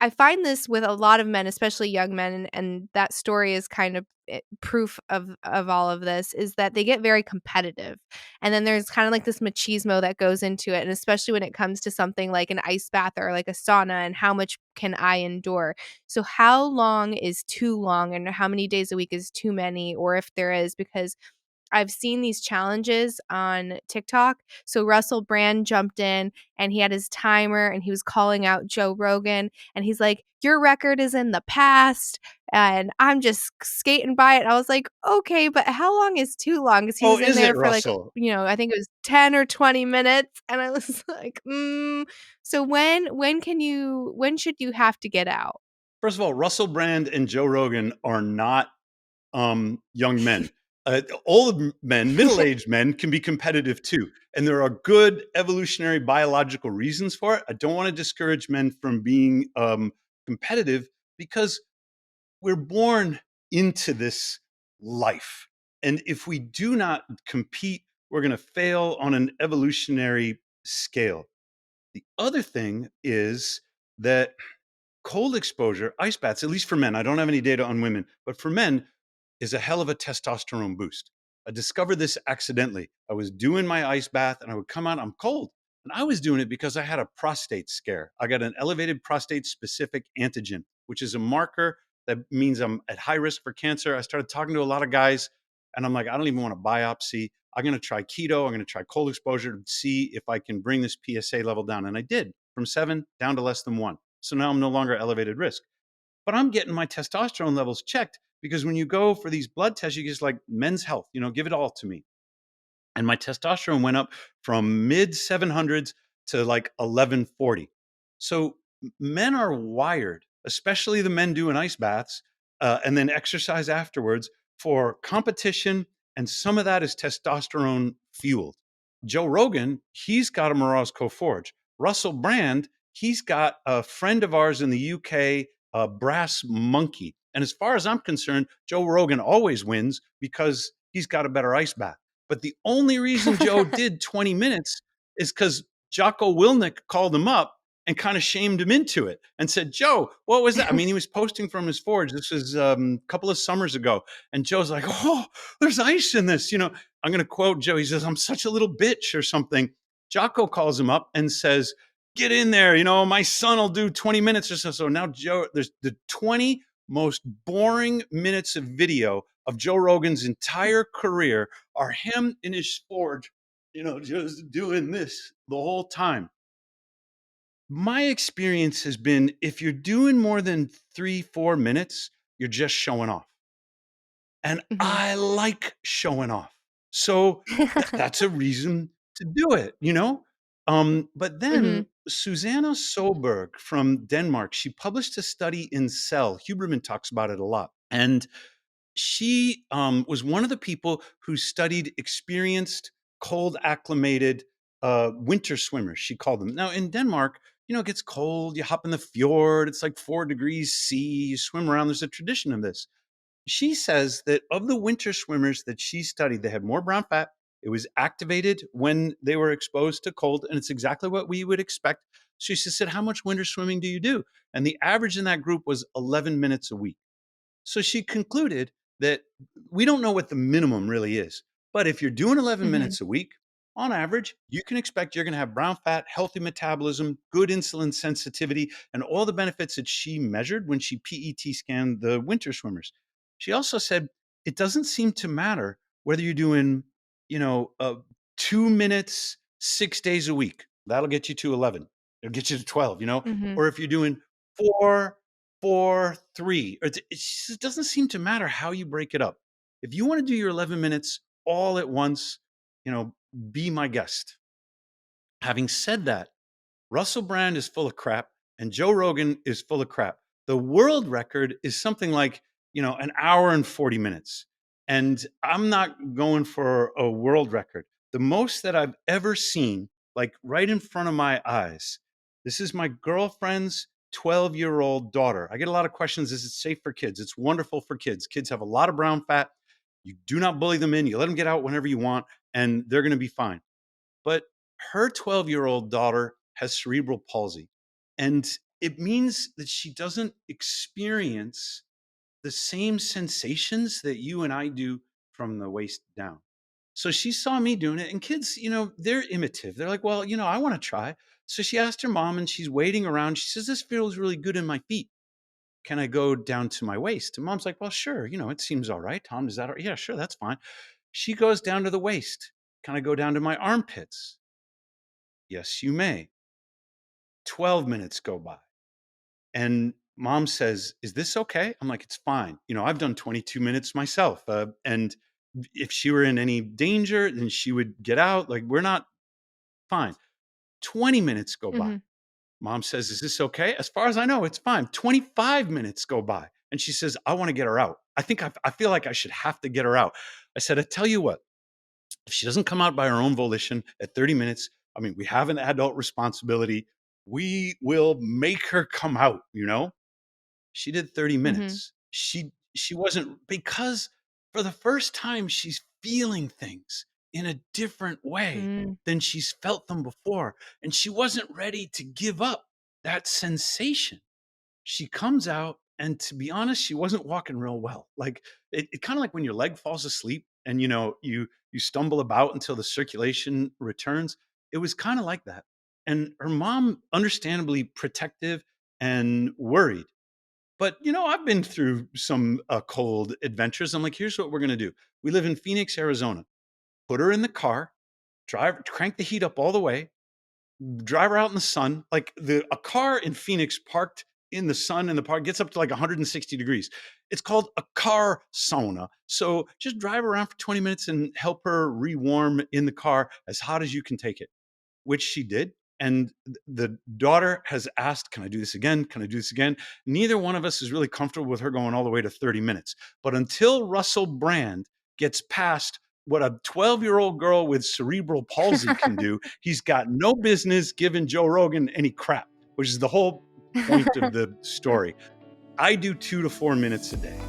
I find this with a lot of men, especially young men, and that story is kind of proof of all of this, is that they get very competitive. And then there's kind of like this machismo that goes into it, and especially when it comes to something like an ice bath or like a sauna, and how much can I endure? So how long is too long, and how many days a week is too many, or if there is, because I've seen these challenges on TikTok. So Russell Brand jumped in and he had his timer and he was calling out Joe Rogan and he's like, "Your record is in the past." And I'm just skating by it. I was like, "Okay, but how long is too long?" Because he Oh, was in is it, there for like, Russell? I think it was 10 or 20 minutes. And I was like, so when should you have to get out? First of all, Russell Brand and Joe Rogan are not young men. Old men, middle-aged men can be competitive too. And there are good evolutionary biological reasons for it. I don't want to discourage men from being competitive because we're born into this life. And if we do not compete, we're going to fail on an evolutionary scale. The other thing is that cold exposure, ice baths, at least for men, I don't have any data on women, but for men, is a hell of a testosterone boost. I discovered this accidentally. I was doing my ice bath and I would come out, I'm cold. And I was doing it because I had a prostate scare. I got an elevated prostate specific antigen, which is a marker that means I'm at high risk for cancer. I started talking to a lot of guys and I'm like, I don't even want to biopsy. I'm going to try keto. I'm going to try cold exposure to see if I can bring this PSA level down. And I did, from 7 down to less than 1. So now I'm no longer elevated risk. But I'm getting my testosterone levels checked because when you go for these blood tests, you just like Men's Health, give it all to me. And my testosterone went up from mid 700s to like 1140. So men are wired, especially the men doing ice baths and then exercise afterwards, for competition. And some of that is testosterone fueled. Joe Rogan, he's got a Morozko Forge. Russell Brand, he's got a friend of ours in the UK, a brass monkey. And as far as I'm concerned, Joe Rogan always wins because he's got a better ice bath. But the only reason Joe did 20 minutes is because Jocko Willnick called him up and kind of shamed him into it and said, "Joe, what was that?" I mean, he was posting from his forge. This was a couple of summers ago. And Joe's like, "Oh, there's ice in this." I'm going to quote Joe. He says, "I'm such a little bitch," or something. Jocko calls him up and says, "Get in there. My son will do 20 minutes or so." So now Joe, there's the 20 most boring minutes of video of Joe Rogan's entire career are him in his forge, just doing this the whole time. My experience has been if you're doing more than 3-4 minutes, you're just showing off. And Mhm. I like showing off. So that's a reason to do it. But then Mhm. Susanna Soberg from Denmark, she published a study in Cell. Huberman talks about it a lot. And she was one of the people who studied experienced, cold acclimated winter swimmers, she called them. Now in Denmark, it gets cold. You hop in the fjord. It's like 4 degrees C. You swim around. There's a tradition of this. She says that of the winter swimmers that she studied, they had more brown fat. It was activated when they were exposed to cold, and it's exactly what we would expect. She said, "How much winter swimming do you do?" And the average in that group was 11 minutes a week. So she concluded that we don't know what the minimum really is. But if you're doing 11 Mhm. minutes a week, on average, you can expect you're going to have brown fat, healthy metabolism, good insulin sensitivity, and all the benefits that she measured when she PET scanned the winter swimmers. She also said it doesn't seem to matter whether you're doing, 2 minutes, 6 days a week. That'll get you to 11. It'll get you to 12, Mhm. or if you're doing 4, 4, 3, it doesn't seem to matter how you break it up. If you want to do your 11 minutes all at once, you know, be my guest. Having said that, Russell Brand is full of crap and Joe Rogan is full of crap. The world record is something like, an hour and 40 minutes. And I'm not going for a world record. The most that I've ever seen, like right in front of my eyes, this is my girlfriend's 12-year-old daughter. I get a lot of questions. Is it safe for kids? It's wonderful for kids. Kids have a lot of brown fat. You do not bully them in. You let them get out whenever you want, and they're going to be fine. But her 12-year-old daughter has cerebral palsy. And it means that she doesn't experience the same sensations that you and I do from the waist down. So she saw me doing it, and kids, they're imitative. They're like, well, I want to try. So she asked her mom, and she's waiting around. She says, this feels really good in my feet. Can I go down to my waist? And mom's like, well, sure. It seems all right. Tom, is that all right? Yeah, sure. That's fine. She goes down to the waist. Can I go down to my armpits? Yes, you may. 12 minutes go by. And mom says, is this okay? I'm like, it's fine. I've done 22 minutes myself. And if she were in any danger, then she would get out. Like, we're not fine. 20 minutes go by. Mhm. Mom says, is this okay? As far as I know, it's fine. 25 minutes go by. And she says, I want to get her out. I feel like I should have to get her out. I said, I tell you what, if she doesn't come out by her own volition at 30 minutes, I mean, we have an adult responsibility. We will make her come out. She did 30 Mhm. minutes. She wasn't, because for the first time she's feeling things in a different way Mm. than she's felt them before, and she wasn't ready to give up that sensation. She comes out, and to be honest, she wasn't walking real well. Like, it kind of like when your leg falls asleep and you stumble about until the circulation returns. It was kind of like that. And her mom, understandably protective and worried, but I've been through some cold adventures. I'm like, here's what we're gonna do. We live in Phoenix, Arizona. Put her in the car, crank the heat up all the way, drive her out in the sun. Like, a car in Phoenix parked in the sun in the park gets up to like 160 degrees. It's called a car sauna. So just drive around for 20 minutes and help her rewarm in the car as hot as you can take it, which she did. And the daughter has asked, can I do this again? Can I do this again? Neither one of us is really comfortable with her going all the way to 30 minutes. But until Russell Brand gets past what a 12-year-old girl with cerebral palsy can do, he's got no business giving Joe Rogan any crap, which is the whole point of the story. I do 2 to 4 minutes a day.